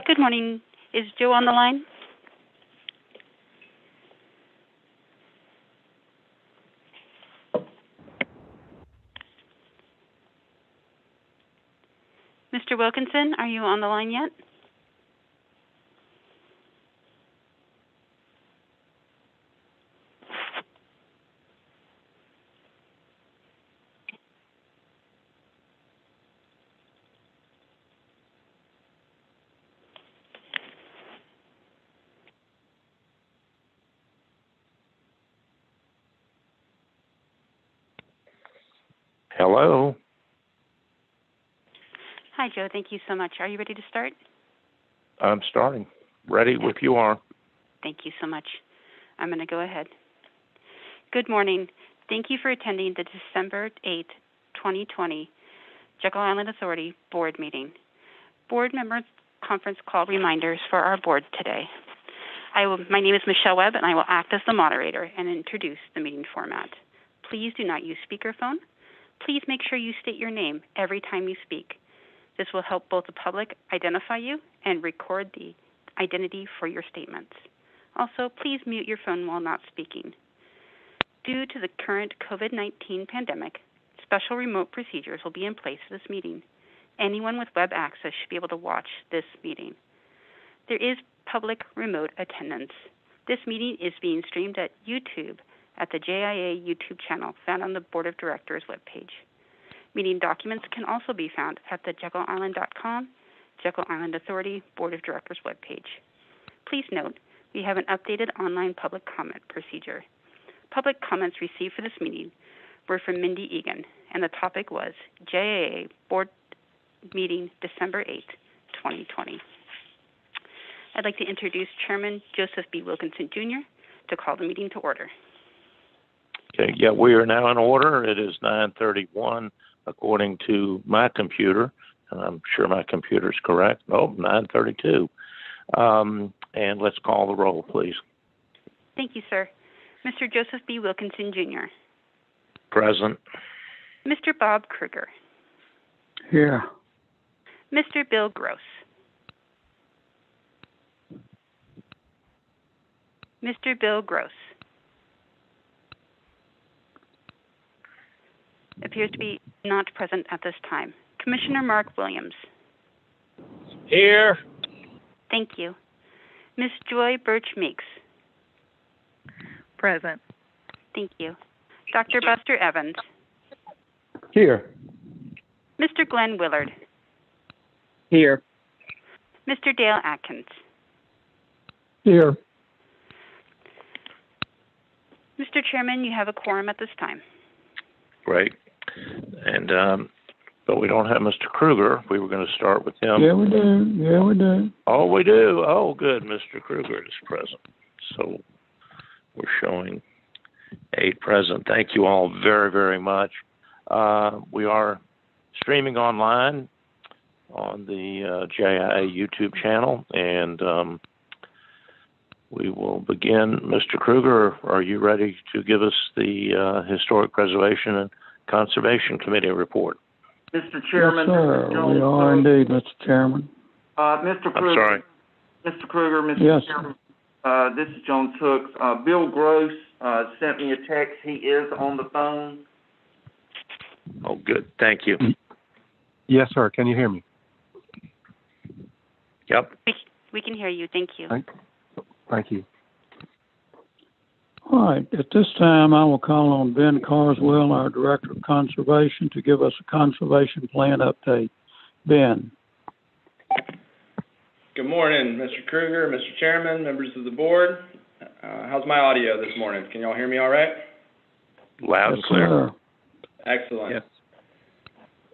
Good morning. Is Joe on the line? Mr. Wilkinson, are you on the line yet? Hello. Hi, Joe. Thank you so much. Are you ready to start? I'm starting. Ready if you are. Thank you so much. I'm going to go ahead. Good morning. Thank you for attending the December 8th, 2020 Jekyll Island Authority Board meeting. Board members conference call reminders for our board today. My name is Michelle Webb, and I will act as the moderator and introduce the meeting format. Please do not use speakerphone. Please make sure you state your name every time you speak. This will help both the public identify you and record the identity for your statements. Also, please mute your phone while not speaking. Due to the current COVID-19 pandemic, special remote procedures will be in place for this meeting. Anyone with web access should be able to watch this meeting. There is public remote attendance. This meeting is being streamed at YouTube at the JIA YouTube channel found on the Board of Directors webpage. Meeting documents can also be found at the JekyllIsland.com, Jekyll Island Authority Board of Directors webpage. Please note, we have an updated online public comment procedure. Public comments received for this meeting were from Mindy Egan, and the topic was JIA Board Meeting December 8th, 2020. I'd like to introduce Chairman Joseph B. Wilkinson, Jr. to call the meeting to order. Okay, yeah, we are now in order. It is 9:31 according to my computer, and I'm sure my computer's correct. Oh, 9:32. And let's call the roll, please. Thank you, sir. Mr. Joseph B. Wilkinson, Jr. Present. Mr. Bob Kruger. Here. Mr. Bill Gross. Mr. Bill Gross. Appears to be not present at this time. Commissioner Mark Williams. Here. Thank you. Ms. Joy Birch Meeks. Present. Thank you. Dr. Buster Evans. Here. Mr. Glenn Willard. Here. Mr. Dale Atkins. Here. Mr. Chairman, you have a quorum at this time. Great. And, but we don't have Mr. Kruger. We were going to start with him. Yeah, we do. Oh, we do. Oh, good. Mr. Kruger is present. So we're showing 8 present. Thank you all very, very much. We are streaming online on the JIA YouTube channel, and we will begin. Mr. Kruger, are you ready to give us the Historic Preservation and Conservation Committee report? Mr. Chairman. Yes, sir. We are indeed, Mr. Chairman. Mr. Kruger. I'm sorry. Mr. Kruger, Mr. Yes. Chairman. This is Jones Hooks. Bill Gross sent me a text. He is on the phone. Oh, good. Thank you. Yes, sir. Can you hear me? Yep. We can hear you. Thank you. Thank you. All right. At this time, I will call on Ben Carswell, our Director of Conservation, to give us a conservation plan update. Ben. Good morning, Mr. Kruger, Mr. Chairman, members of the board. How's my audio this morning? Can y'all hear me all right? Loud and clear. Sir. Excellent. Yes.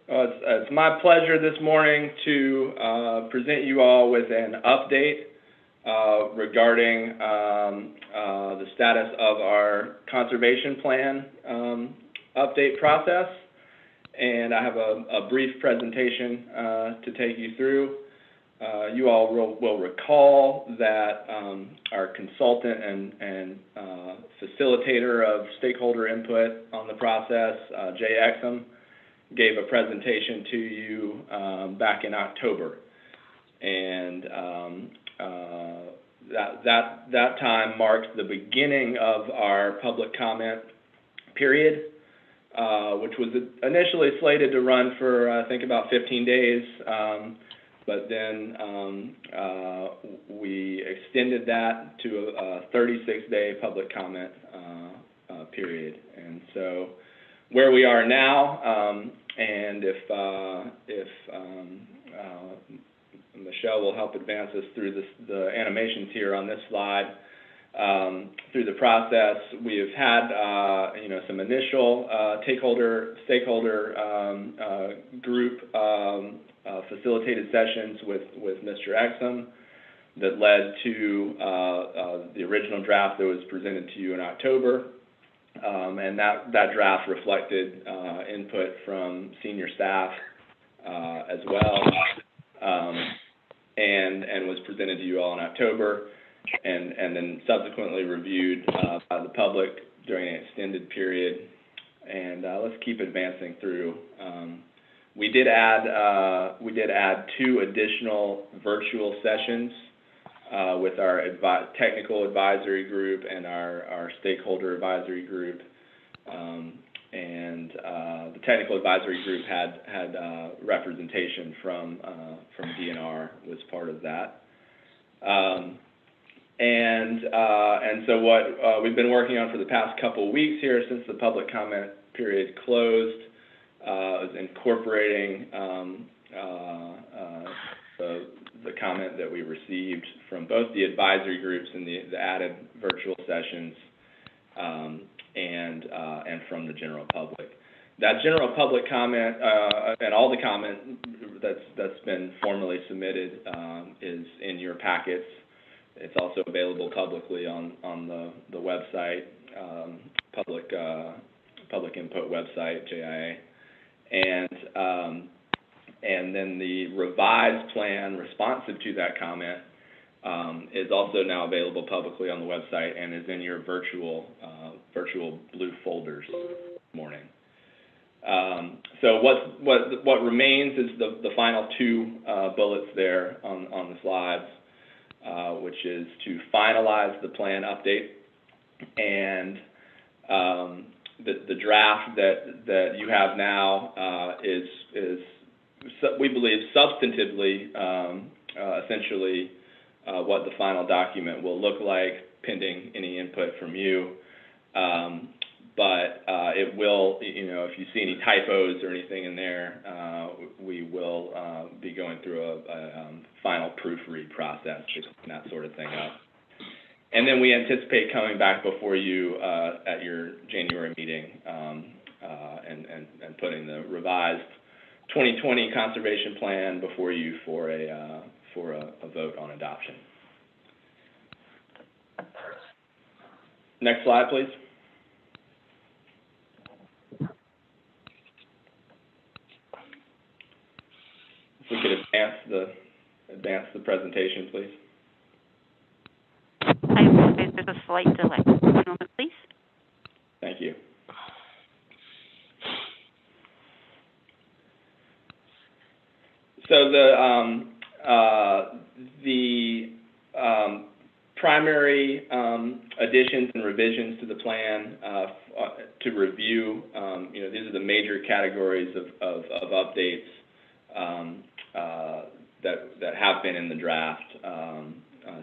It's my pleasure this morning to present you all with an update regarding the status of our conservation plan update process. And I have a brief presentation to take you through. You all will recall that our consultant and facilitator of stakeholder input on the process, Jay Exum, gave a presentation to you back in October. And that time marked the beginning of our public comment period, which was initially slated to run for, I think, about 15 days. But then we extended that to a 36-day public comment period. And so where we are now, and if Michelle will help advance us through the animations here on this slide, through the process, we have had some initial stakeholder group facilitated sessions with Mr. Exum that led to the original draft that was presented to you in October, and that draft reflected input from senior staff as well, and was presented to you all in October, and then subsequently reviewed by the public during an extended period. And let's keep advancing through. We did add 2 additional virtual sessions with our technical advisory group and our stakeholder advisory group. And the technical advisory group had representation from DNR was part of that. And so what we've been working on for the past couple of weeks here since the public comment period closed is incorporating the comment that we received from both the advisory groups and the added virtual sessions, and from the general public. That general public comment and all the comment that's been formally submitted is in your packets. It's also available publicly on the website, public input website, JIA. And And then the revised plan responsive to that comment is also now available publicly on the website and is in your virtual blue folders this morning. So what remains is the final two bullets there on the slides, which is to finalize the plan update, and the draft that you have now is we believe substantively essentially what the final document will look like, pending any input from you. But it will, if you see any typos or anything in there, we will be going through a final proofread process to clean that sort of thing up. And then we anticipate coming back before you at your January meeting and putting the revised 2020 conservation plan before you for a vote on adoption. Next slide, please. If we could advance the presentation, please. I apologize, there's a slight delay. One moment, please. Thank you. So the primary additions and revisions to the plan to review, these are the major categories of updates that have been in the draft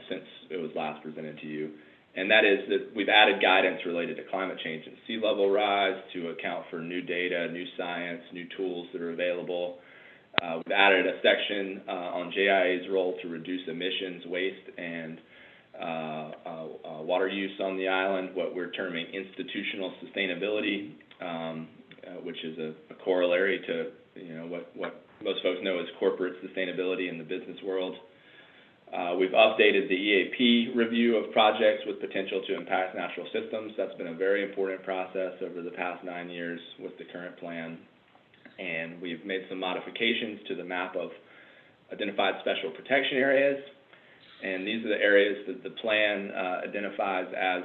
since it was last presented to you. And that is that we've added guidance related to climate change and sea level rise to account for new data, new science, new tools that are available. We've added a section on JIA's role to reduce emissions, waste, and water use on the island, what we're terming institutional sustainability, which is a corollary to what most folks know as corporate sustainability in the business world. We've updated the EAP review of projects with potential to impact natural systems. That's been a very important process over the past 9 years with the current plan. And we've made some modifications to the map of identified special protection areas. And these are the areas that the plan identifies as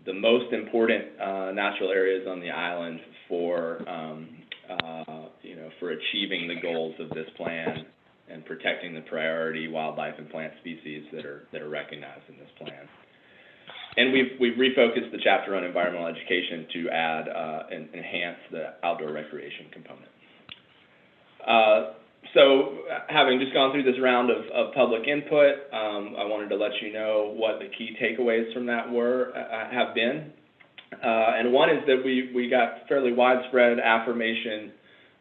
the most important natural areas on the island for achieving the goals of this plan and protecting the priority wildlife and plant species that are recognized in this plan. And we've refocused the chapter on environmental education to add and enhance the outdoor recreation component. So having just gone through this round of public input, I wanted to let you know what the key takeaways from that have been. And one is that we got fairly widespread affirmation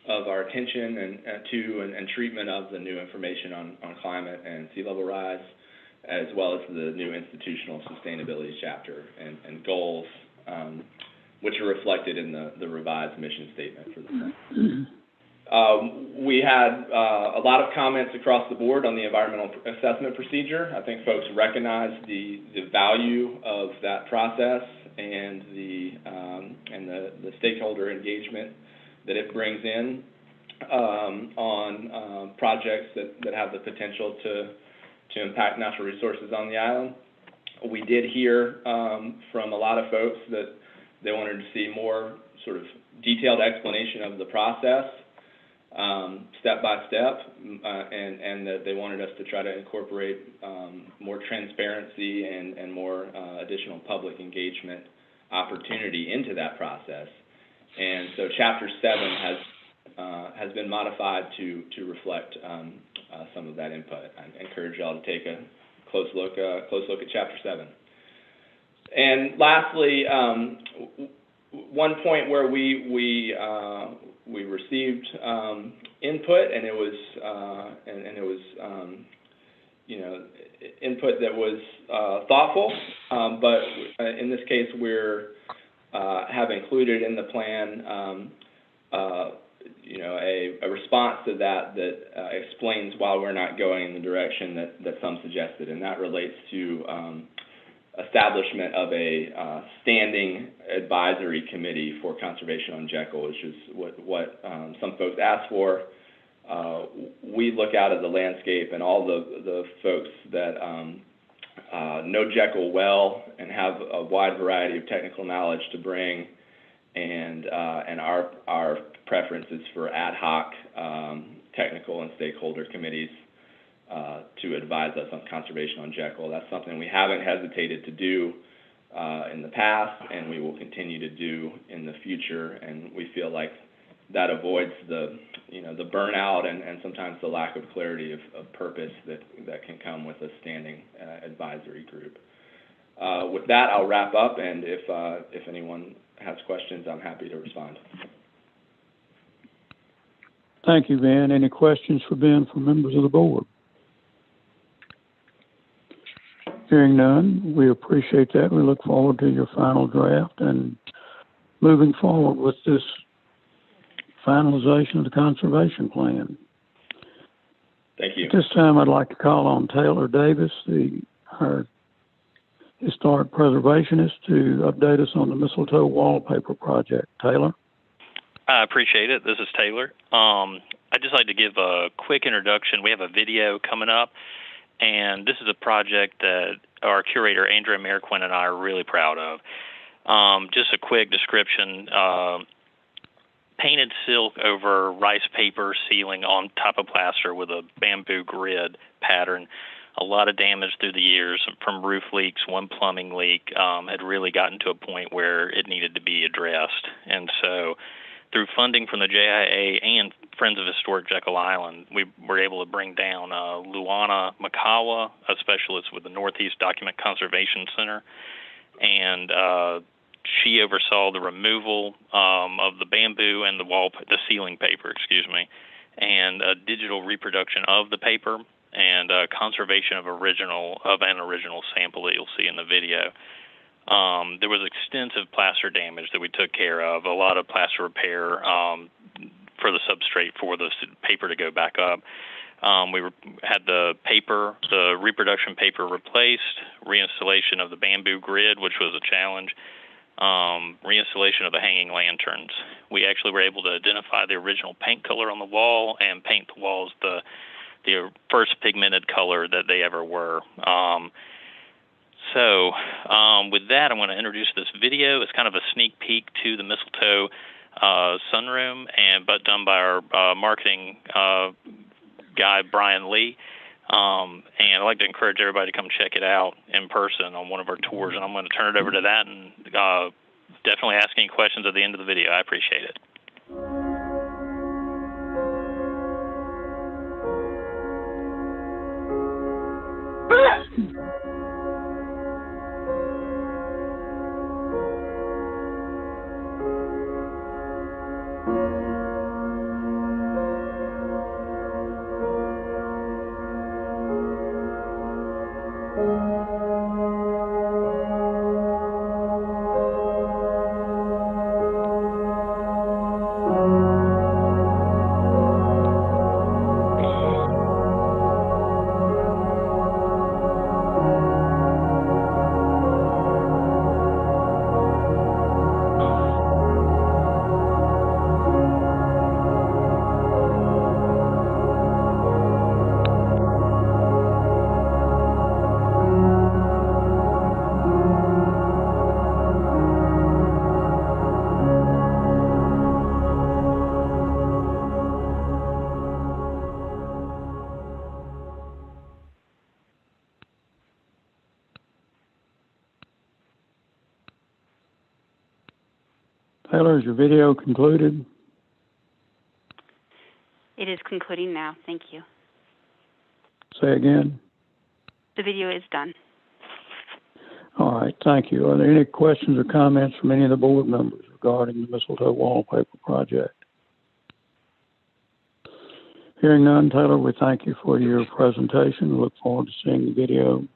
of our attention and treatment of the new information on climate and sea level rise, as well as the new institutional sustainability chapter and goals, which are reflected in the revised mission statement for the plan. We had a lot of comments across the board on the environmental assessment procedure. I think folks recognize the value of that process and the stakeholder engagement that it brings in on projects that have the potential to impact natural resources on the island. We did hear from a lot of folks that they wanted to see more sort of detailed explanation of the process, step by step, and that they wanted us to try to incorporate more transparency and more additional public engagement opportunity into that process. And so Chapter 7 has been modified to reflect some of that input. I encourage y'all to take a close look at Chapter 7. And lastly, one point where we received input, and it was input that was thoughtful, but in this case we're have included in the plan a response to that explains why we're not going in the direction that some suggested, and that relates to establishment of a standing advisory committee for conservation on Jekyll, which is what some folks asked for. we look out at the landscape and all the folks that know Jekyll well and have a wide variety of technical knowledge to bring, and our preference is for ad hoc technical and stakeholder committees to advise us on conservation on Jekyll. That's something we haven't hesitated to do in the past, and we will continue to do in the future. And we feel like that avoids the burnout and sometimes the lack of clarity of purpose that can come with a standing advisory group. With that, I'll wrap up, and if anyone has questions, I'm happy to respond. Thank you, Ben. Any questions for Ben from members of the board? Hearing none, we appreciate that. We look forward to your final draft and moving forward with this finalization of the conservation plan. Thank you. At this time, I'd like to call on Taylor Davis, our historic preservationist, to update us on the mistletoe wallpaper project. Taylor? I appreciate it. This is Taylor. I'd just like to give a quick introduction. We have a video coming up, and this is a project that our curator, Andrea Merquin, and I are really proud of. Just a quick description. Painted silk over rice paper ceiling on top of plaster with a bamboo grid pattern. A lot of damage through the years from roof leaks. One plumbing leak had really gotten to a point where it needed to be addressed. And so through funding from the JIA and Friends of Historic Jekyll Island, we were able to bring down Luana Makawa, a specialist with the Northeast Document Conservation Center, and she oversaw the removal of the bamboo and the ceiling paper, and a digital reproduction of the paper and conservation of an original sample that you'll see in the video. There was extensive plaster damage that we took care of, a lot of plaster repair for the substrate for the paper to go back up. We had the reproduction paper replaced, reinstallation of the bamboo grid, which was a challenge, reinstallation of the hanging lanterns. We actually were able to identify the original paint color on the wall and paint the walls the first pigmented color that they ever were. With that, I'm going to introduce this video. It's kind of a sneak peek to the mistletoe sunroom, but done by our marketing guy, Brian Lee. And I'd like to encourage everybody to come check it out in person on one of our tours. And I'm going to turn it over to that and definitely ask any questions at the end of the video. I appreciate it. Taylor, is your video concluded? It is concluding now. Thank you. Say again. The video is done. All right, thank you. Are there any questions or comments from any of the board members regarding the mistletoe wallpaper project? Hearing none, Taylor, we thank you for your presentation. We look forward to seeing the video.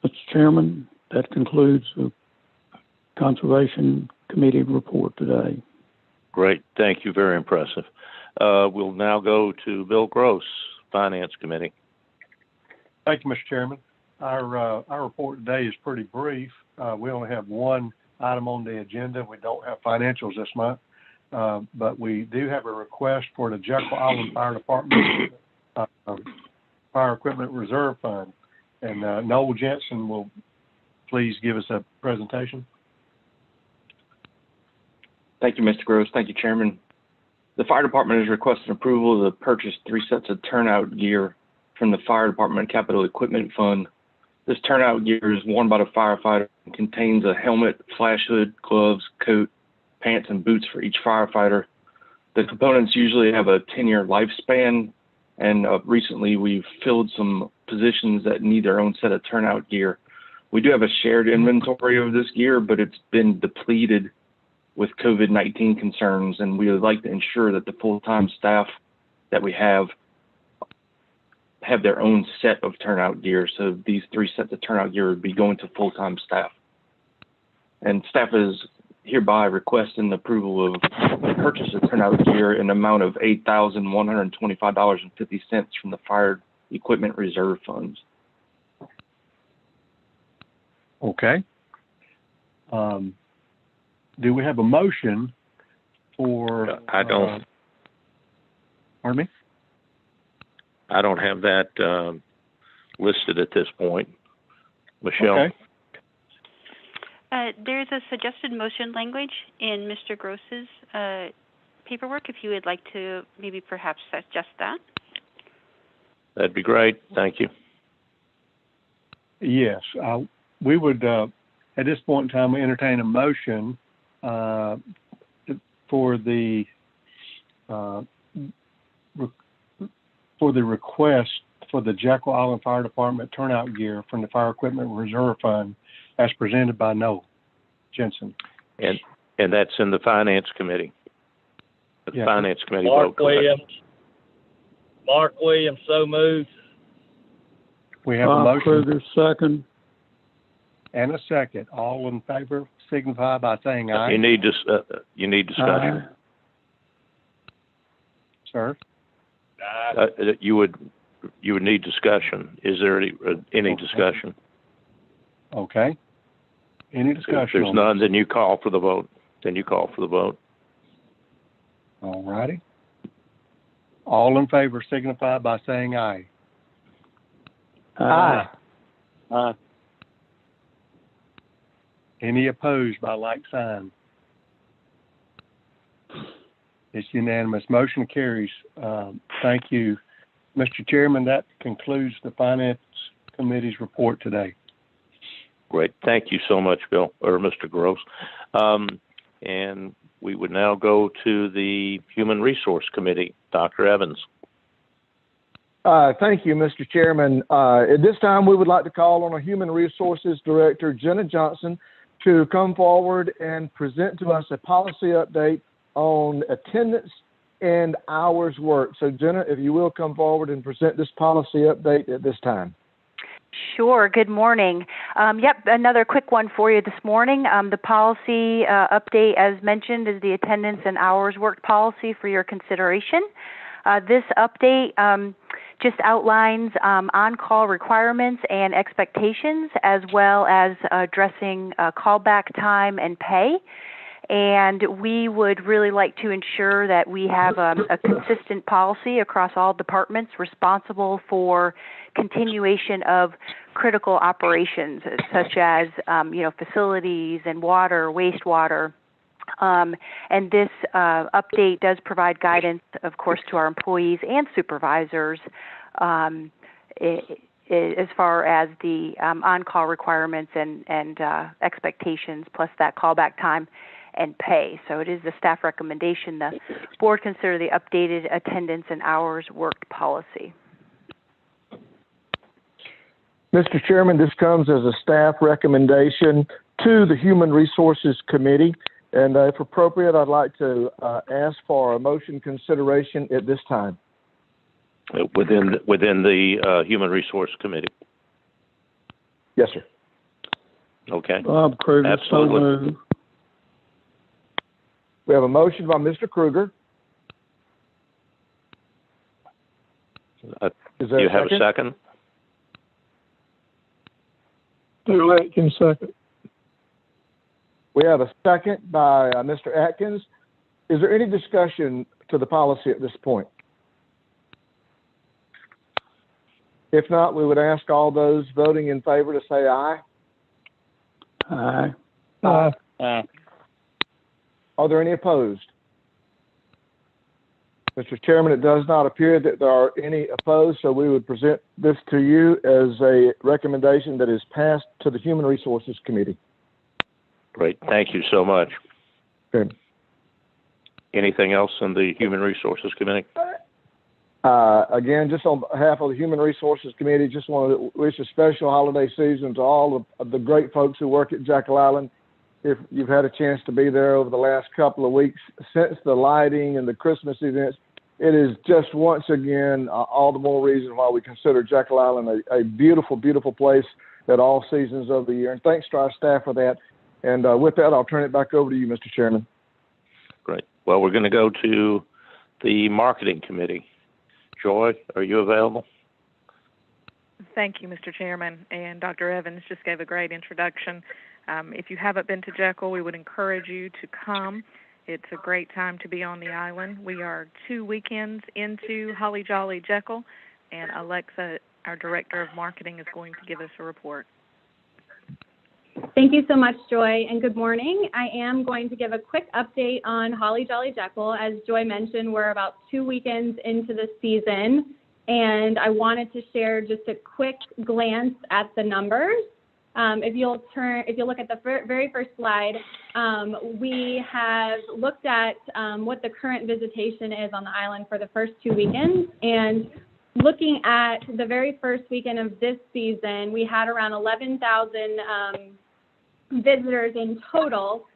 Mr. Chairman, that concludes the Conservation Committee report today. Great. Thank you. Very impressive. We'll now go to Bill Gross, Finance Committee. Thank you, Mr. Chairman. Our report today is pretty brief. We only have one item on the agenda. We don't have financials this month. but we do have a request for the Jekyll Island Fire Department Fire Equipment Reserve Fund. And Noel Jensen will please give us a presentation. Thank you, Mr. Gross. Thank you, Chairman. The Fire Department is requesting approval to purchase 3 sets of turnout gear from the Fire Department Capital Equipment Fund. This turnout gear is worn by the firefighter and contains a helmet, flash hood, gloves, coat, pants, and boots for each firefighter. The components usually have a 10-year lifespan, and recently we've filled some positions that need their own set of turnout gear. We do have a shared inventory of this gear, but it's been depleted with COVID-19 concerns, and we would like to ensure that the full-time staff that we have their own set of turnout gear. So these 3 sets of turnout gear would be going to full-time staff. And staff is hereby requesting the approval of the purchase of turnout gear in the amount of $8,125.50 from the Fire Equipment Reserve Funds. Okay. Do we have a motion for? I don't. Pardon me? I don't have that listed at this point. Michelle? Okay. There's a suggested motion language in Mr. Gross's paperwork, if you would like to maybe perhaps suggest that. That'd be great. Thank you. Yes. We would, at this point in time, entertain a motion for the request for the Jekyll Island Fire Department turnout gear from the Fire Equipment Reserve Fund as presented by Noel Jensen. And that's in the Finance Committee. The Yeah. Finance Committee Mark vote. Williams. Mark Williams, so moved. We have a Bob motion Kruger, second. and a second. All in favor signify by saying aye. You need discussion. Aye. Sir? You would need discussion. Is there any discussion? Okay. Any discussion? If there's none, then you call for the vote. All righty. All in favor signify by saying aye. Aye. Aye. Any opposed by like sign? It's unanimous. Motion carries. Thank you. Mr. Chairman, that concludes the Finance Committee's report today. Great. Thank you so much, Bill, or Mr. Gross. And we would now go to the Human Resource Committee. Dr. Evans. Thank you, Mr. Chairman. At this time, we would like to call on our Human Resources Director, Jenna Johnson, to come forward and present to us a policy update on attendance and hours worked. So, Jenna, if you will come forward and present this policy update at this time. Sure. Good morning. Another quick one for you this morning. The policy update, as mentioned, is the attendance and hours worked policy for your consideration. This update just outlines on-call requirements and expectations, as well as addressing callback time and pay. And we would really like to ensure that we have a consistent policy across all departments responsible for continuation of critical operations, such as facilities and water, wastewater. And this update does provide guidance, of course, to our employees and supervisors as far as the on-call requirements and expectations, plus that callback time and pay. So it is the staff recommendation the board consider the updated attendance and hours worked policy. Mr. Chairman, this comes as a staff recommendation to the Human Resources Committee. And if appropriate, I'd like to ask for a motion consideration at this time. Within the Human Resource Committee. Yes, sir. Okay. Bob Kruger, Absolutely. so moved. We have a motion by Mr. Kruger. Is there you have a second? Bill Atkins, second. We have a second by Mr. Atkins. Is there any discussion to the policy at this point? If not, we would ask all those voting in favor to say aye. Aye. Aye. Are there any opposed? Mr. Chairman, it does not appear that there are any opposed, so we would present this to you as a recommendation that is passed to the Human Resources Committee. Great. Thank you so much. Okay. Anything else in the Human Resources Committee? Again, just on behalf of the Human Resources Committee, just want to wish a special holiday season to all of the great folks who work at Jekyll Island. If you've had a chance to be there over the last couple of weeks since the lighting and the Christmas events, it is just once again all the more reason why we consider Jekyll Island a beautiful, beautiful place at all seasons of the year. And thanks to our staff for that. And with that, I'll turn it back over to you, Mr. Chairman. Great. Well, we're going to go to the Marketing Committee. Joy, are you available? Thank you, Mr. Chairman, and Dr. Evans just gave a great introduction. If you haven't been to Jekyll, we would encourage you to come. It's a great time to be on the island. We are 2 weekends into Holly Jolly Jekyll, and Alexa, our Director of Marketing, is going to give us a report. Thank you so much, Joy, and good morning. I am going to give a quick update on Holly Jolly Jekyll. As Joy mentioned, we're about 2 weekends into the season, and I wanted to share just a quick glance at the numbers. If you look at the very first slide, we have looked at what the current visitation is on the island for the first 2 weekends, and looking at the very first weekend of this season, we had around 11,000 visitors in total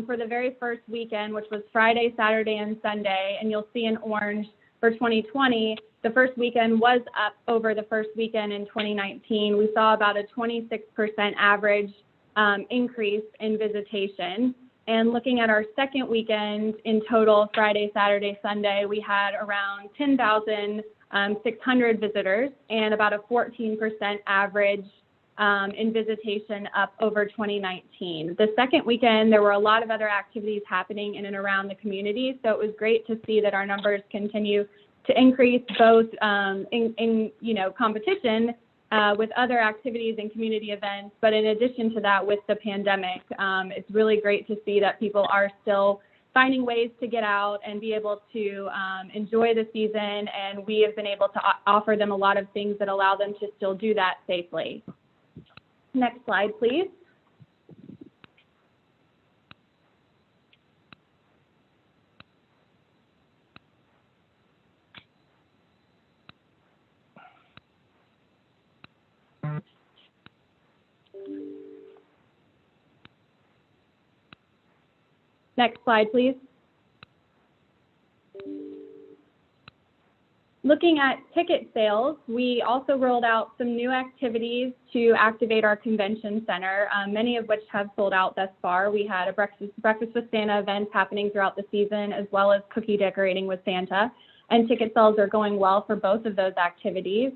for the very first weekend, which was Friday, Saturday, and Sunday. And you'll see in orange for 2020, the first weekend was up over the first weekend in 2019. We saw about a 26% average increase in visitation. And looking at our second weekend in total, Friday, Saturday, Sunday, we had around 10,600 visitors and about a 14% average in visitation up over 2019. The second weekend, there were a lot of other activities happening in and around the community, so it was great to see that our numbers continue to increase both in competition with other activities and community events, but in addition to that, with the pandemic, it's really great to see that people are still finding ways to get out and be able to enjoy the season, and we have been able to offer them a lot of things that allow them to still do that safely. Next slide, please. Next slide, please. Looking at ticket sales, we also rolled out some new activities to activate our convention center, many of which have sold out thus far. We had a breakfast with Santa event happening throughout the season, as well as cookie decorating with Santa, and ticket sales are going well for both of those activities.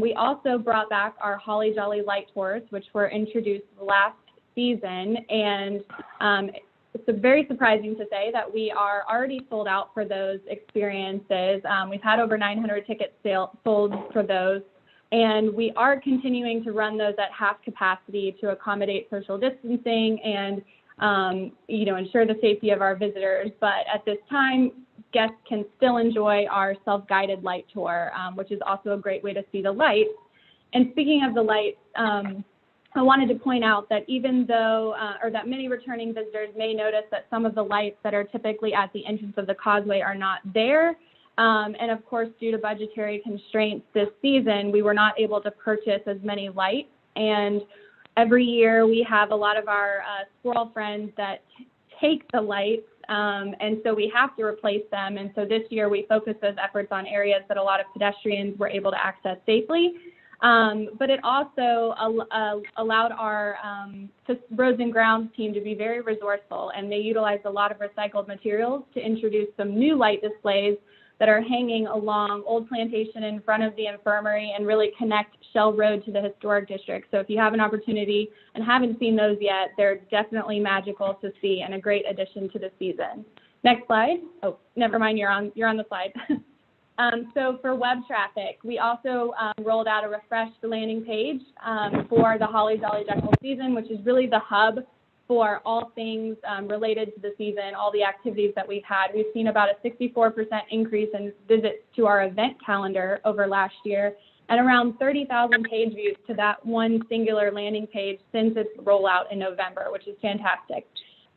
We also brought back our Holly Jolly Light Tours, which were introduced last season, and it's very surprising to say that we are already sold out for those experiences. We've had over 900 tickets sold for those, and we are continuing to run those at half capacity to accommodate social distancing and ensure the safety of our visitors. But at this time, guests can still enjoy our self-guided light tour, which is also a great way to see the lights. And speaking of the lights, I wanted to point out that even though, or that many returning visitors may notice that some of the lights that are typically at the entrance of the causeway are not there, and of course, due to budgetary constraints this season, we were not able to purchase as many lights. And every year we have a lot of our squirrel friends that take the lights, and so we have to replace them. And so this year we focused those efforts on areas that a lot of pedestrians were able to access safely. But it also allowed our Roads and Grounds team to be very resourceful, and they utilized a lot of recycled materials to introduce some new light displays that are hanging along Old Plantation in front of the infirmary and really connect Shell Road to the historic district. So if you have an opportunity and haven't seen those yet, they're definitely magical to see and a great addition to the season. Next slide. Oh, never mind, you're on the slide. So for web traffic, we also rolled out a refreshed landing page for the Holly Jolly Jekyll season, which is really the hub for all things related to the season, all the activities that we've had. We've seen about a 64% increase in visits to our event calendar over last year, and around 30,000 page views to that one singular landing page since its rollout in November, which is fantastic.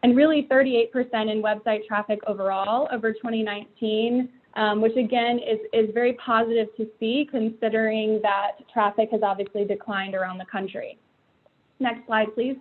And really 38% in website traffic overall over 2019, which again is very positive to see, considering that traffic has obviously declined around the country. Next slide, please.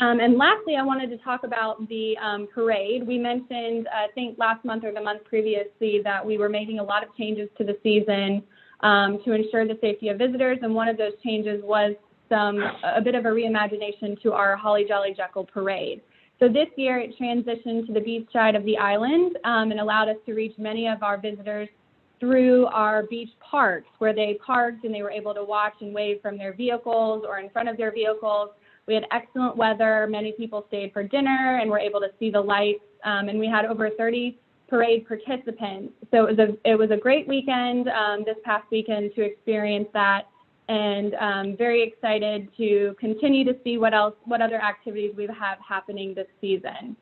And lastly, I wanted to talk about the parade. We mentioned, I think last month or the month previously, that we were making a lot of changes to the season to ensure the safety of visitors, and one of those changes was a bit of a reimagination to our Holly Jolly Jekyll parade. So this year it transitioned to the beach side of the island and allowed us to reach many of our visitors through our beach parks, where they parked and they were able to watch and wave from their vehicles or in front of their vehicles. We had excellent weather. Many people stayed for dinner and were able to see the lights. And we had over 30 parade participants. So it was a great weekend this past weekend to experience that, and very excited to continue to see what other activities we have happening this season.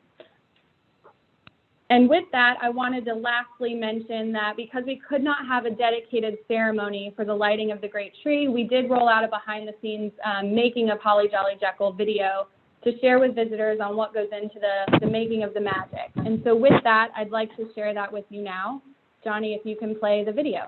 And with that, I wanted to lastly mention that because we could not have a dedicated ceremony for the lighting of the great tree, we did roll out a behind-the-scenes making of Holly Jolly Jekyll video to share with visitors on what goes into the making of the magic. And so with that, I'd like to share that with you now. Johnny, if you can play the video.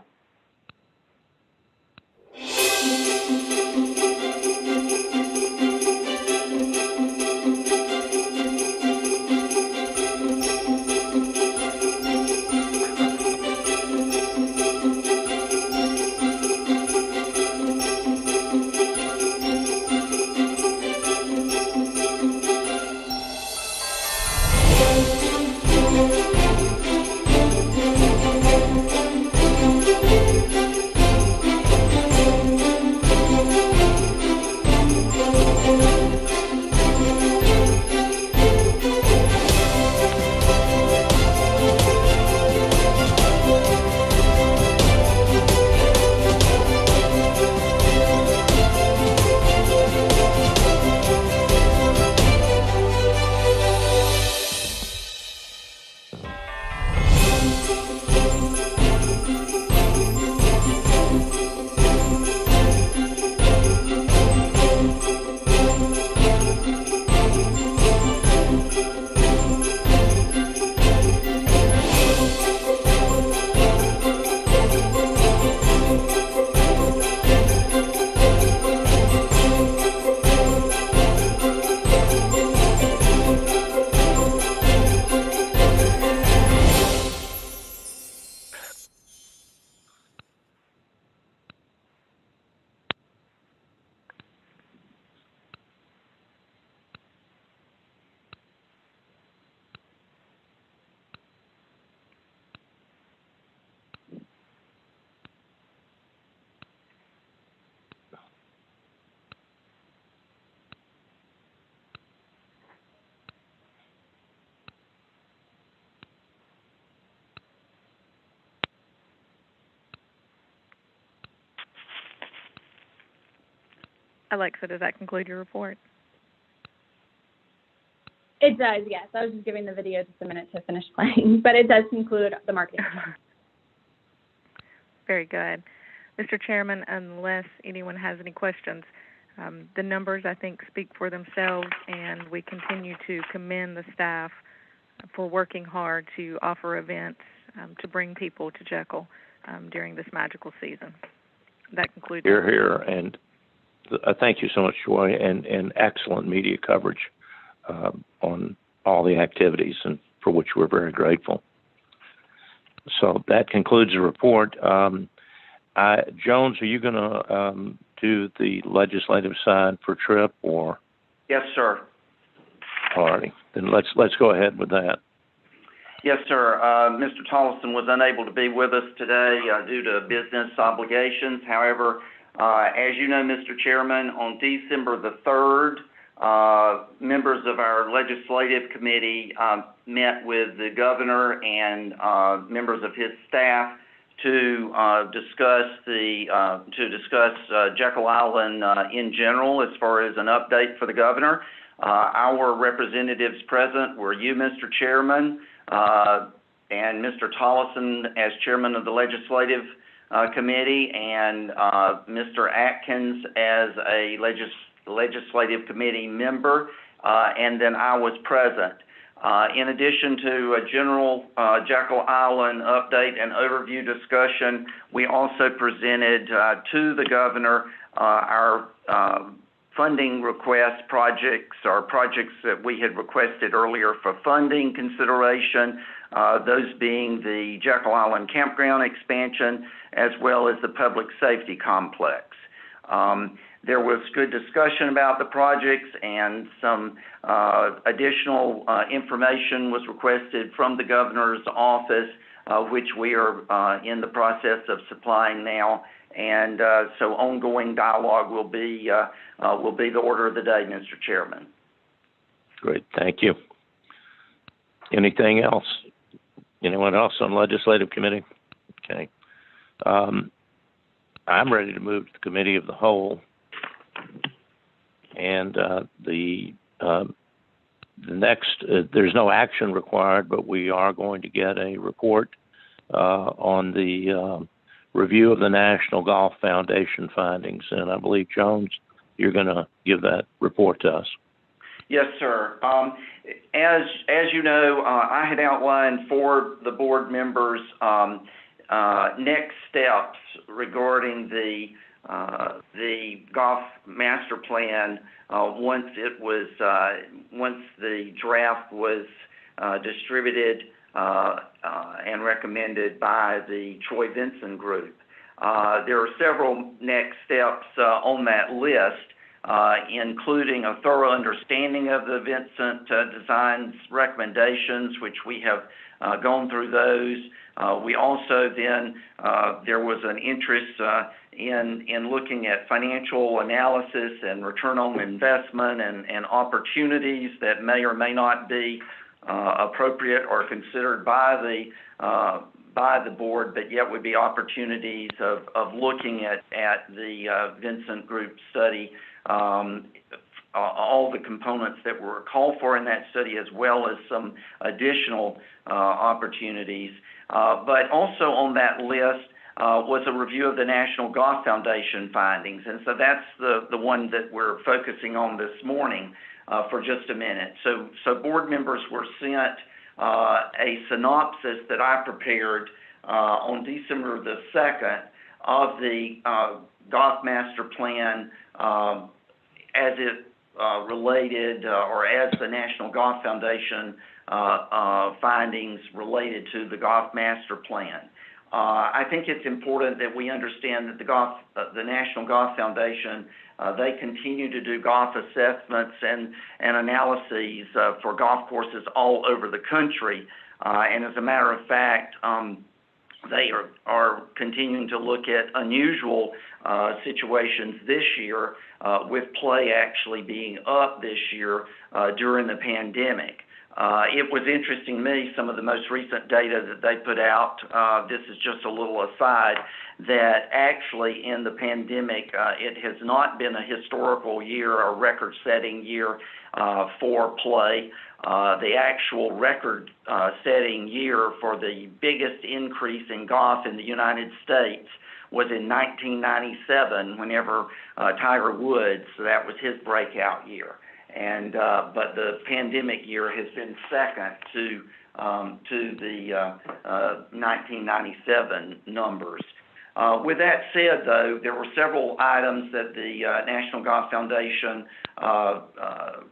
Alexa, does that conclude your report? It does, yes. I was just giving the video just a minute to finish playing, but it does conclude the marketing. Very good. Mr. Chairman, unless anyone has any questions, the numbers, I think, speak for themselves, and we continue to commend the staff for working hard to offer events to bring people to Jekyll during this magical season. That concludes. Here, and thank you so much, Joy, and excellent media coverage on all the activities, and for which we're very grateful. So that concludes the report. Jones, are you going to do the legislative side for Tripp, or? Yes, sir. All righty, then let's go ahead with that. Yes, sir. Mr. Tollison was unable to be with us today due to business obligations. However, as you know, Mr. Chairman, on December the 3rd, members of our legislative committee met with the governor and members of his staff to discuss Jekyll Island in general, as far as an update for the governor. Our representatives present were you, Mr. Chairman, and Mr. Tollison as chairman of the legislative committee, and Mr. Atkins as a legislative committee member, and then I was present. In addition to a general Jekyll Island update and overview discussion, we also presented to the governor our funding request projects that we had requested earlier for funding consideration, those being the Jekyll Island campground expansion as well as the public safety complex. There was good discussion about the projects, and some additional information was requested from the governor's office, which we are in the process of supplying now. And so ongoing dialogue will be the order of the day, Mr. Chairman. Great, thank you. Anything else? Anyone else on legislative committee? Okay. I'm ready to move to the committee of the whole. And the next, there's no action required, but we are going to get a report on the review of the National Golf Foundation findings. And I believe, Jones, you're going to give that report to us. Yes, sir. As you know, I had outlined for the board members next steps regarding the golf master plan once the draft was distributed and recommended by the Troy Vinson Group. There are several next steps on that list, including a thorough understanding of the Vincent Design's recommendations, which we have gone through those. We also then, there was an interest in looking at financial analysis and return on investment and opportunities that may or may not be appropriate or considered by the board, but yet would be opportunities of looking at the Vincent Group study, all the components that were called for in that study, as well as some additional opportunities. But also on that list was a review of the National Golf Foundation findings, and so that's the one that we're focusing on this morning for just a minute. So board members were sent a synopsis that I prepared on December the 2nd of the Golf Master Plan as it related, or as the National Golf Foundation findings related to the Golf Master Plan. I think it's important that we understand that the National Golf Foundation, they continue to do golf assessments and analyses for golf courses all over the country. And as a matter of fact, they are continuing to look at unusual situations this year, with play actually being up this year during the pandemic. It was interesting to me, some of the most recent data that they put out, this is just a little aside, that actually in the pandemic, it has not been a historical year or record-setting year for play. The actual record-setting year for the biggest increase in golf in the United States was in 1997, whenever Tiger Woods, so that was his breakout year. And but the pandemic year has been second to the 1997 numbers. With that said, though, there were several items that the National Golf Foundation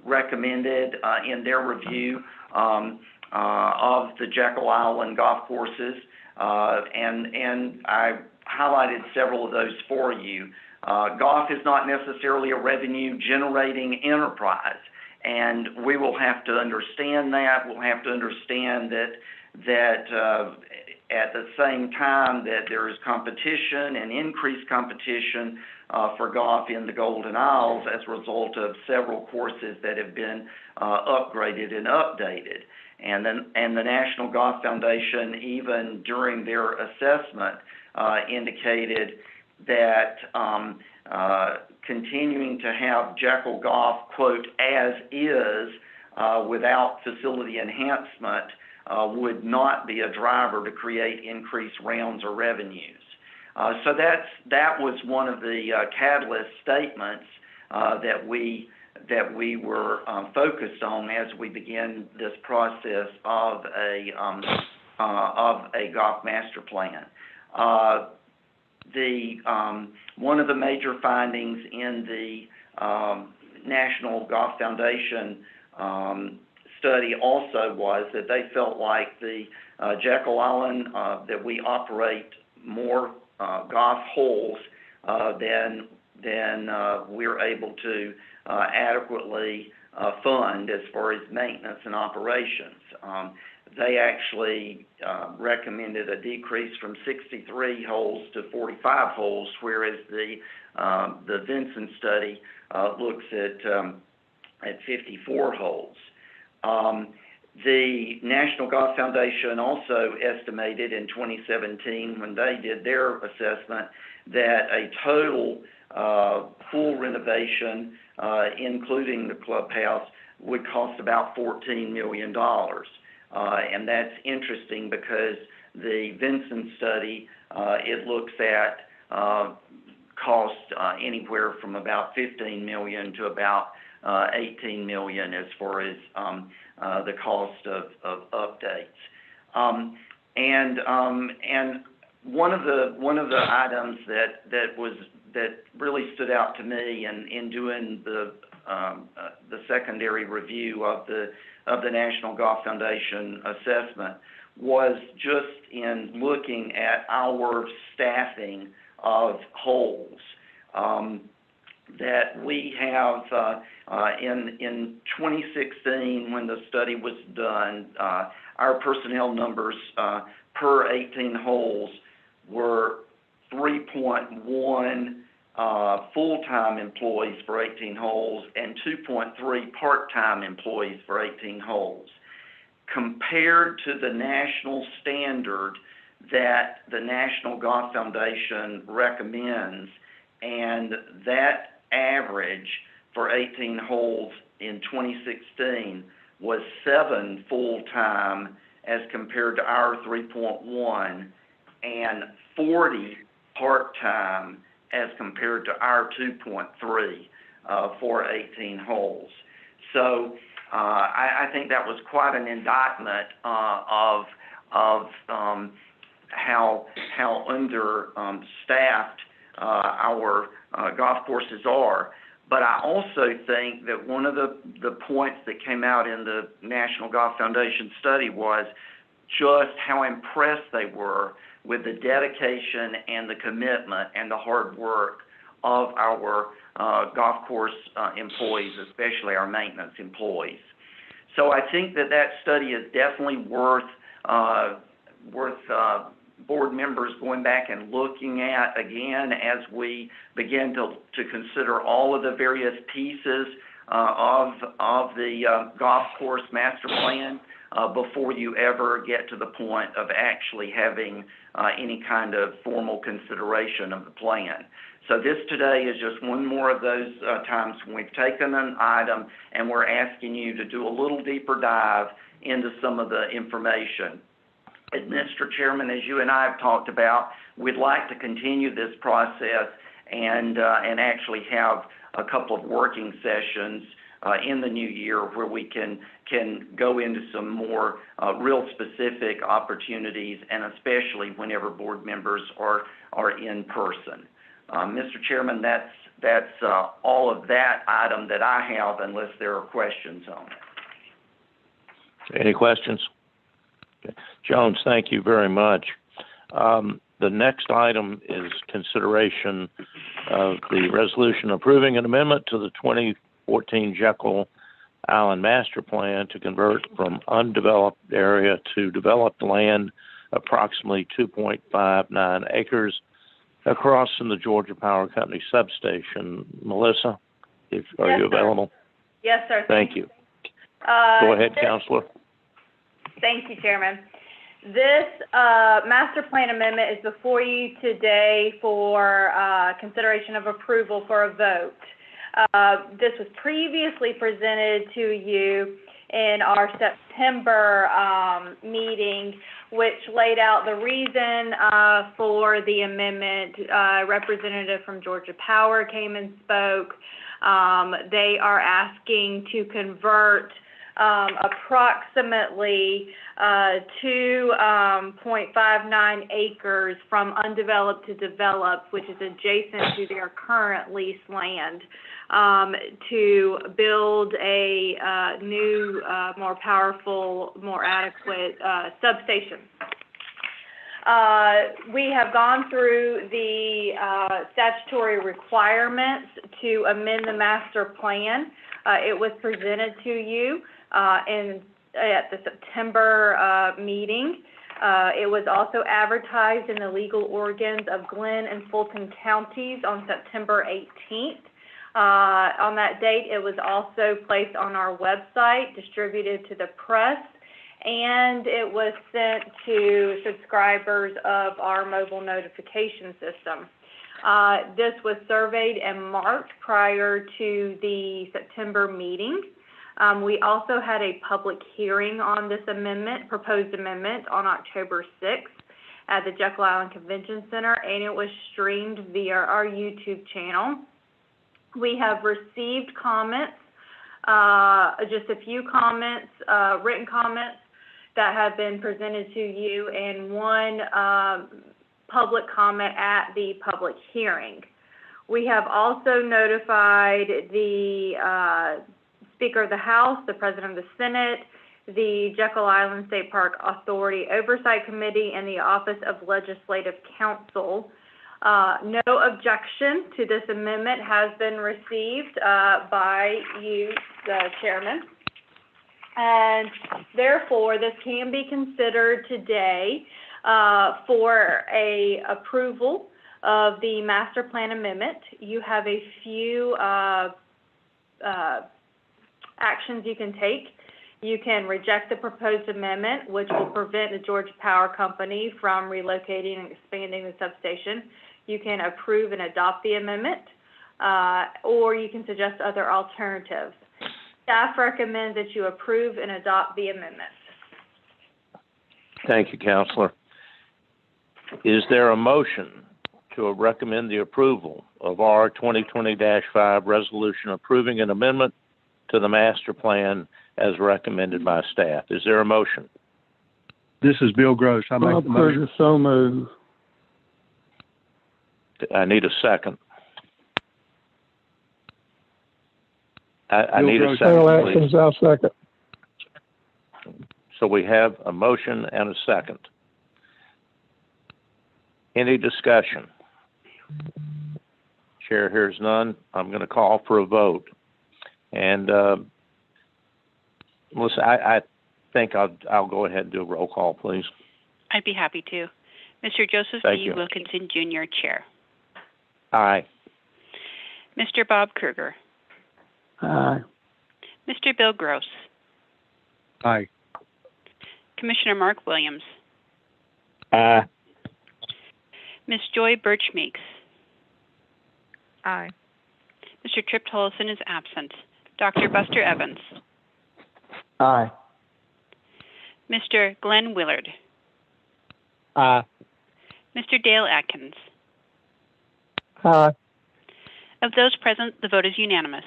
recommended in their review of the Jekyll Island golf courses, and I highlighted several of those for you. Golf is not necessarily a revenue-generating enterprise, and we will have to understand that. We'll have to understand that at the same time that there is competition and increased competition for golf in the Golden Isles as a result of several courses that have been upgraded and updated. And the National Golf Foundation, even during their assessment, indicated that continuing to have Jekyll Golf, quote, as is, without facility enhancement, would not be a driver to create increased rounds or revenues. So that was one of the catalyst statements that we were focused on as we began this process of a golf master plan. One of the major findings in the National Golf Foundation study also was that they felt like the Jekyll Island, that we operate more golf holes than we're able to adequately fund as far as maintenance and operations. They actually recommended a decrease from 63 holes to 45 holes, whereas the Vinson study looks at 54 holes. The National Golf Foundation also estimated in 2017, when they did their assessment, that a total full renovation, including the clubhouse, would cost about $14 million. And that's interesting because the Vinson study, it looks at cost anywhere from about $15 million to about $18 million as far as the cost of updates. And one of the items that really stood out to me in doing the secondary review of the National Golf Foundation assessment was just in looking at our staffing of holes. That we have in 2016, when the study was done, our personnel numbers per 18 holes were 3.1 full-time employees for 18 holes and 2.3 part-time employees for 18 holes. Compared to the national standard that the National Golf Foundation recommends, and that average for 18 holes in 2016 was 7 full-time as compared to our 3.1, and 40 part-time as compared to our 2.3 for 18 holes. So I think that was quite an indictment of how understaffed our golf courses are. But I also think that one of the points that came out in the National Golf Foundation study was just how impressed they were with the dedication and the commitment and the hard work of our golf course employees, especially our maintenance employees. So I think that study is definitely worth board members going back and looking at again as we begin to consider all of the various pieces of the golf course master plan before you ever get to the point of actually having any kind of formal consideration of the plan. So this today is just one more of those times when we've taken an item and we're asking you to do a little deeper dive into some of the information. And Mr. Chairman, as you and I have talked about, we'd like to continue this process and actually have a couple of working sessions in the new year where we can go into some more real specific opportunities, and especially whenever board members are in person. Mr. Chairman, that's all of that item that I have, unless there are questions on it. Any questions? Okay. Jones, thank you very much. The next item is consideration of the resolution approving an amendment to the 2014 Jekyll Island Master Plan to convert from undeveloped area to developed land approximately 2.59 acres across from the Georgia Power Company substation. Melissa, are you available? Yes, sir. Thank you. Go ahead, Counselor. Thank you, Chairman. This master plan amendment is before you today for consideration of approval for a vote. This was previously presented to you in our September meeting, which laid out the reason for the amendment. Representative from Georgia Power came and spoke. They are asking to convert approximately 2.59 acres from undeveloped to developed, which is adjacent to their current leased land, to build a new, more powerful, more adequate substation. We have gone through the statutory requirements to amend the master plan. It was presented to you at the September meeting. It was also advertised in the legal organs of Glenn and Fulton counties on September 18th. On that date, it was also placed on our website, distributed to the press, and it was sent to subscribers of our mobile notification system. This was surveyed and marked prior to the September meeting. We also had a public hearing on this amendment, proposed amendment, on October 6th at the Jekyll Island Convention Center, and it was streamed via our YouTube channel. We have received comments, just a few comments, written comments that have been presented to you, and one public comment at the public hearing. We have also notified the Speaker of the House, the President of the Senate, the Jekyll Island State Park Authority Oversight Committee, and the Office of Legislative Counsel. No objection to this amendment has been received by you, the Chairman, and therefore this can be considered today for a approval of the master plan amendment. You have a few actions you can take. You can reject the proposed amendment, which will prevent the Georgia Power Company from relocating and expanding the substation. You can approve and adopt the amendment, or you can suggest other alternatives. Staff recommends that you approve and adopt the amendment. Thank you, Counselor. Is there a motion to recommend the approval of R 2020-5 resolution approving an amendment to the master plan as recommended by staff? Is there a motion? This is Bill Gross. I make the motion. So move. I need a second. I need a second, please. I'll second. So we have a motion and a second. Any discussion? Chair hears none. I'm going to call for a vote. And Melissa, I think I'll go ahead and do a roll call, please. I'd be happy to. Mr. Joseph B. Wilkinson, Jr., Chair. Aye. Mr. Bob Kruger. Aye. Mr. Bill Gross. Aye. Commissioner Mark Williams. Aye. Ms. Joy Birch Meeks. Aye. Mr. Tripp Tollison is absent. Dr. Buster Evans. Aye. Mr. Glenn Willard. Aye. Mr. Dale Atkins. Aye. Of those present, the vote is unanimous.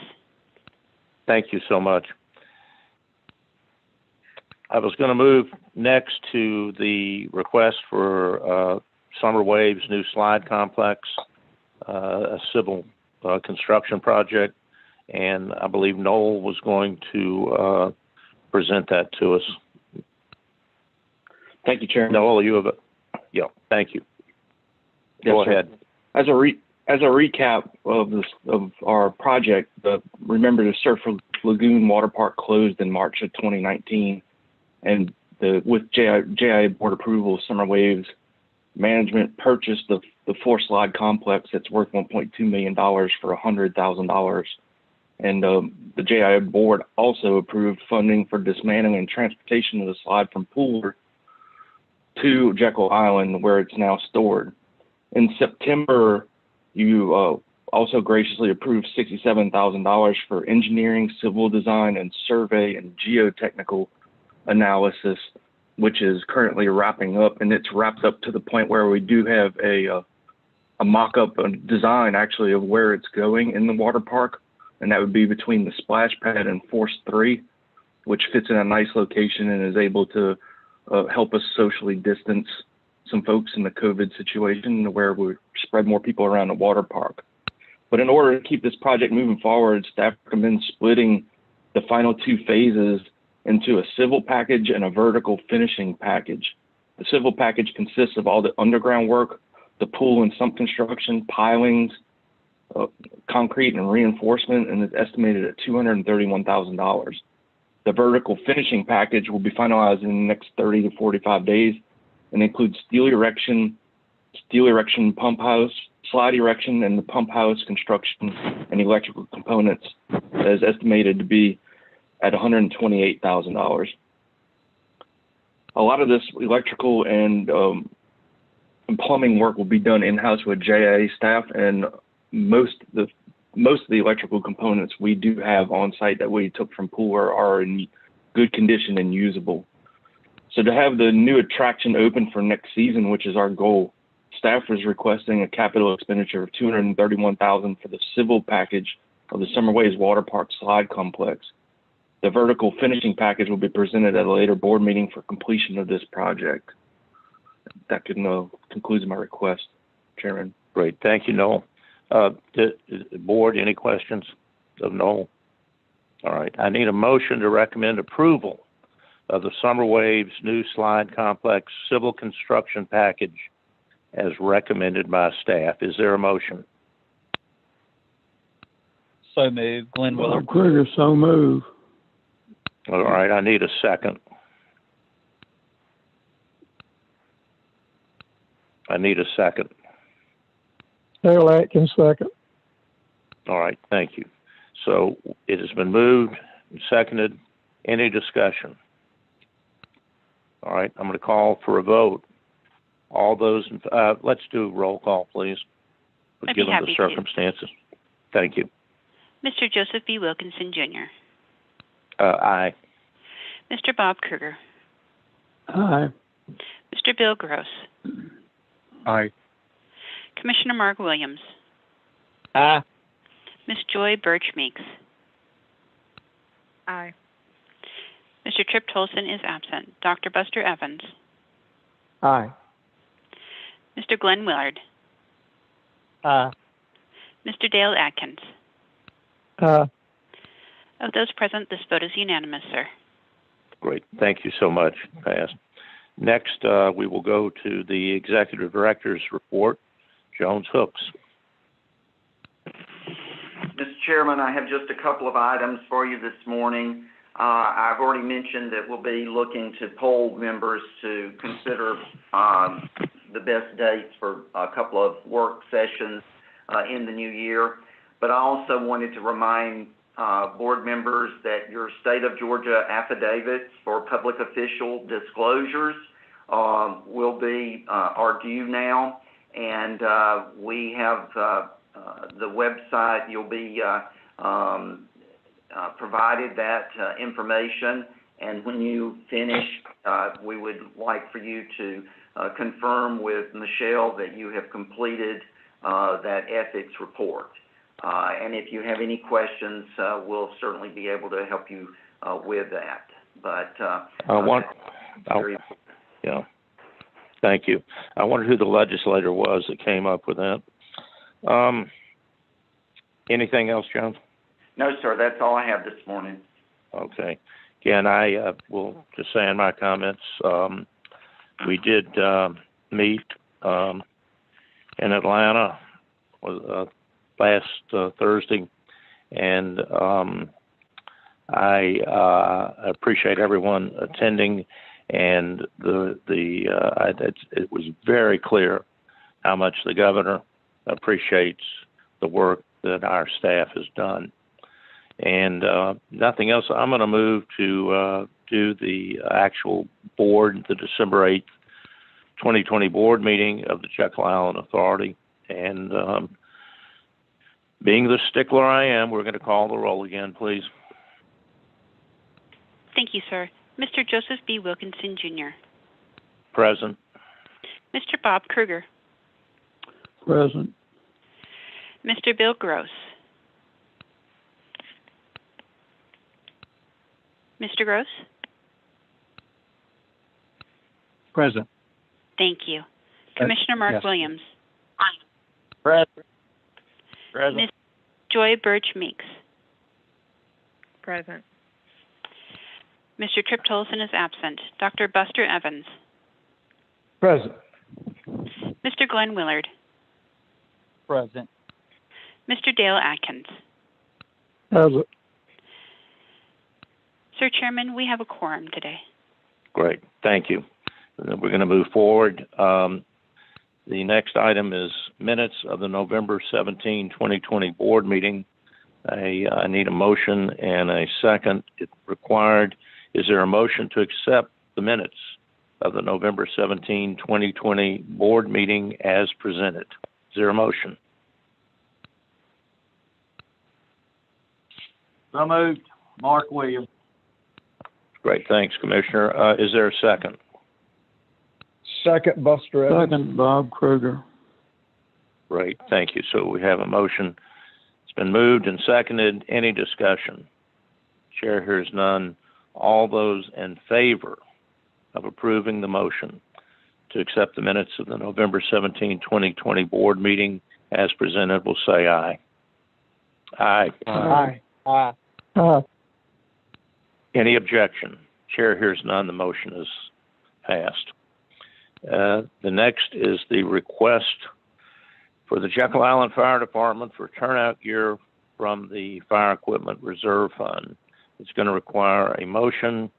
Thank you so much. I was going to move next to the request for Summer Waves new slide complex, a civil construction project, and I believe Noel was going to present that to us. Thank you, Chairman. Noel, you have a, yeah, thank you. Yes, Go sir. ahead. As a recap of our project, remember the Lagoon Water Park closed in March of 2019, and with JIA board approval, Summer Waves Management purchased the four slide complex that's worth $1.2 million for $100,000. And the JIA board also approved funding for dismantling and transportation of the slide from Pooler to Jekyll Island, where it's now stored. In September, you also graciously approved $67,000 for engineering, civil design, and survey and geotechnical analysis, which is currently wrapping up, and it's wrapped up to the point where we do have a mock-up design actually of where it's going in the water park, and that would be between the splash pad and Force 3, which fits in a nice location and is able to help us socially distance some folks in the COVID situation where we spread more people around the water park. But in order to keep this project moving forward, staff recommends splitting the final two phases into a civil package and a vertical finishing package. The civil package consists of all the underground work, the pool and sump construction, pilings, concrete and reinforcement, and is estimated at $231,000. The vertical finishing package will be finalized in the next 30 to 45 days and includes steel erection, pump house, slide erection, and the pump house construction and electrical components that is estimated to be at $128,000. A lot of this electrical and plumbing work will be done in-house with JA staff, and most of the electrical components we do have on site that we took from Pooler are in good condition and usable. So to have the new attraction open for next season, which is our goal, staff is requesting a capital expenditure of $231,000 for the civil package of the Summer Waves Water Park slide complex. The vertical finishing package will be presented at a later board meeting for completion of this project. That concludes my request, Chairman. Great, thank you, Noel. The board, any questions of Noel? All right, I need a motion to recommend approval of the Summer Waves new slide complex civil construction package as recommended by staff. Is there a motion? So moved. Glenn Willard. Kruger, so move. All right, I need a second. Dale Atkins, second. All right, thank you. So it has been moved and seconded. Any discussion? All right, I'm going to call for a vote. All those, let's do a roll call, please, given the circumstances. Thank you. Mr. Joseph B. Wilkinson, Jr. Aye. Mr. Bob Kruger. Aye. Mr. Bill Gross. Aye. Commissioner Mark Williams. Aye. Ms. Joy Birch Meeks. Aye. Mr. Tripp Tolson is absent. Dr. Buster Evans. Aye. Mr. Glenn Willard. Aye. Mr. Dale Atkins. Aye. Of those present, this vote is unanimous, sir. Great. Thank you so much. Passed. Next, we will go to the Executive Director's report. Jones Hooks. Mr. Chairman, I have just a couple of items for you this morning. I've already mentioned that we'll be looking to poll members to consider the best dates for a couple of work sessions in the new year. But I also wanted to remind board members that your state of Georgia affidavits for public official disclosures are due now, and we have the website. You'll be provided that information, and when you finish, we would like for you to confirm with Michelle that you have completed that ethics report. And if you have any questions, we'll certainly be able to help you with that. But yeah, thank you. I wondered who the legislator was that came up with that. Anything else, Jones? No, sir. That's all I have this morning. Okay. Again, I will just say in my comments, we did meet in Atlanta last Thursday, and I appreciate everyone attending, and it was very clear how much the governor appreciates the work that our staff has done. And nothing else. I'm going to move to do the actual board, the December 8th, 2020 board meeting of the Jekyll Island Authority. And being the stickler I am, we're going to call the roll again, please. Thank you, sir. Mr. Joseph B. Wilkinson, Jr. Present. Mr. Bob Kruger. Present. Mr. Bill Gross. Mr. Gross? Present. Thank you. Commissioner Mark yes. Williams. Present. Ms. Joy Birch Meeks. Present. Mr. Tripp Tolson is absent. Dr. Buster Evans. Present. Mr. Glenn Willard. Present. Mr. Dale Atkins. Present. Sir Chairman, we have a quorum today. Great. Thank you. We're going to move forward. The next item is minutes of the November 17, 2020 board meeting. I need a motion and a second if required. Is there a motion to accept the minutes of the November 17, 2020 board meeting as presented? Is there a motion? So moved. Mark Williams. Great. Thanks, Commissioner. Is there a second? Second, Buster Evans. Second, Bob Kruger. Great. Thank you. So we have a motion. It's been moved and seconded. Any discussion? Chair hears none. All those in favor of approving the motion to accept the minutes of the November 17, 2020 board meeting as presented will say aye. Aye. Aye. Aye. Aye. Any objection? Chair hears none. The motion is passed. The next is the request for the Jekyll Island Fire Department for turnout gear from the Fire Equipment Reserve Fund. It's going to require a motion.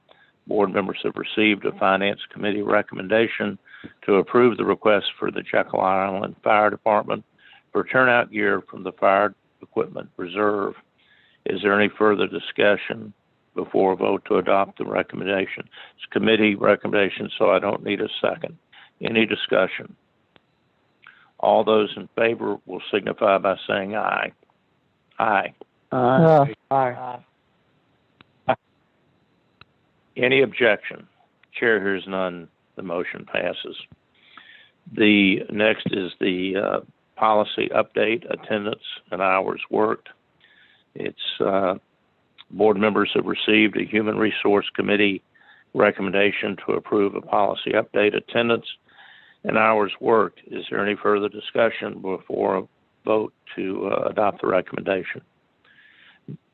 Board members have received a Finance Committee recommendation to approve the request for the Jekyll Island Fire Department for turnout gear from the Fire Equipment Reserve. Is there any further discussion before a vote to adopt the recommendation? It's committee recommendation, so I don't need a second. Any discussion? All those in favor will signify by saying aye. Aye. Aye. Aye. Any objection? Chair hears none. The motion passes. The next is the policy update, attendance and hours worked. It's board members have received a Human Resource Committee recommendation to approve a policy update, attendance and hours worked. Is there any further discussion before a vote to adopt the recommendation?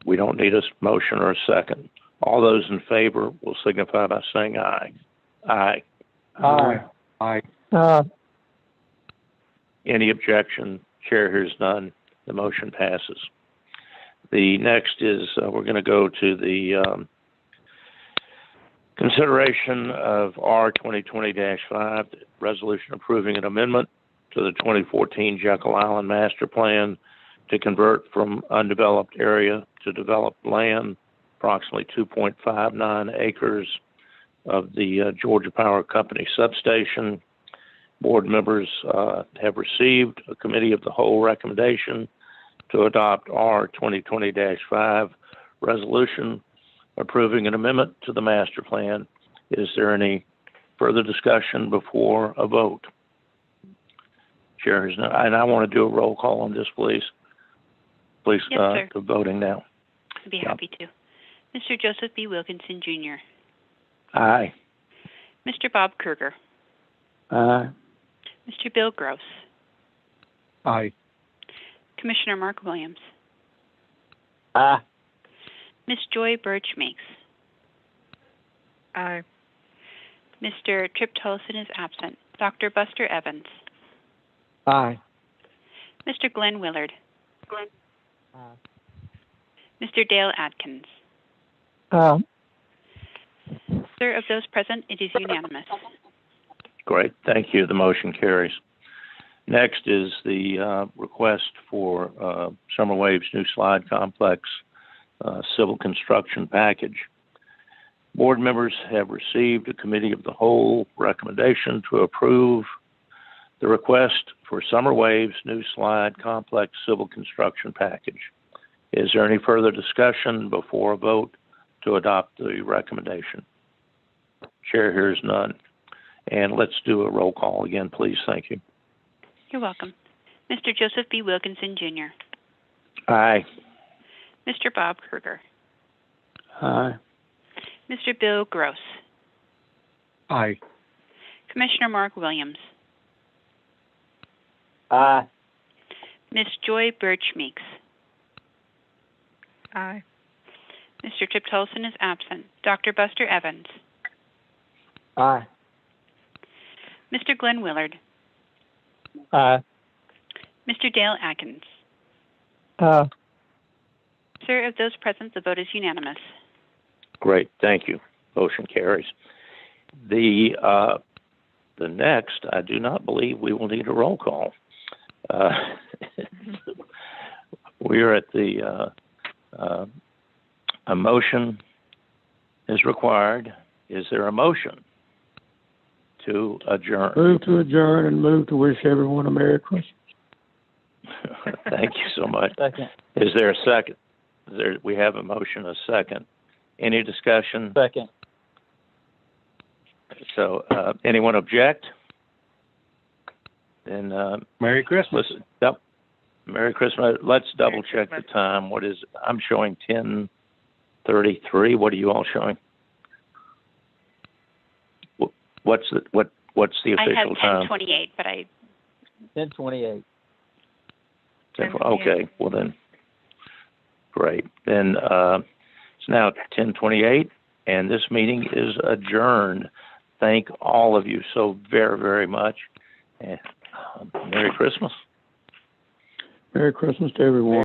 We don't need a motion or a second. All those in favor will signify by saying aye. Aye. Aye. Aye. Aye. Any objection? Chair hears none. The motion passes. The next is we're going to go to the consideration of R 2020-5, resolution approving an amendment to the 2014 Jekyll Island Master Plan to convert from undeveloped area to developed land, approximately 2.59 acres of the Georgia Power Company substation. Board members have received a committee of the whole recommendation to adopt R 2020-5 resolution approving an amendment to the master plan. Is there any further discussion before a vote? Chair is not, and I want to do a roll call on this, please. Please, Yes, to voting now. I'd be happy to. Mr. Joseph B. Wilkinson, Jr. Aye. Mr. Bob Kruger. Aye. Mr. Bill Gross. Aye. Commissioner Mark Williams. Aye. Ms. Joy Birch Meeks. Aye. Mr. Tripp Tolson is absent. Dr. Buster Evans. Aye. Mr. Glenn Willard. Aye. Mr. Dale Atkins. Sir, of those present, it is unanimous. Great, thank you. The motion carries. Next is the request for Summer Waves New Slide Complex civil construction package. Board members have received a committee of the whole recommendation to approve the request for Summer Waves New Slide Complex civil construction package. Is there any further discussion before a vote to adopt the recommendation? Chair hears none. And let's do a roll call again, please. Thank you. You're welcome. Mr. Joseph B. Wilkinson, Jr. Aye. Mr. Bob Kruger. Aye. Mr. Bill Gross. Aye. Commissioner Mark Williams. Aye. Ms. Joy Birch Meeks. Aye. Mr. Chip Tolson is absent. Dr. Buster Evans. Aye. Mr. Glenn Willard. Aye. Mr. Dale Atkins. Aye. Sir, of those present, the vote is unanimous. Great, thank you. Motion carries. The next, I do not believe we will need a roll call. We are at the a motion is required. Is there a motion to adjourn? Move to adjourn and move to wish everyone a Merry Christmas. Thank you so much. Second. Is there a second? We have a motion, a second. Any discussion? Second. So, anyone object? Then, Merry Christmas. Yep. Merry Christmas. Let's double check the time. What is it? I'm showing 10:33. What are you all showing? What's the official time? I have 10:28, but I 10:28. Okay. Well then, great. Then it's now 10:28, and this meeting is adjourned. Thank all of you so very, very much, and Merry Christmas. Merry Christmas to everyone.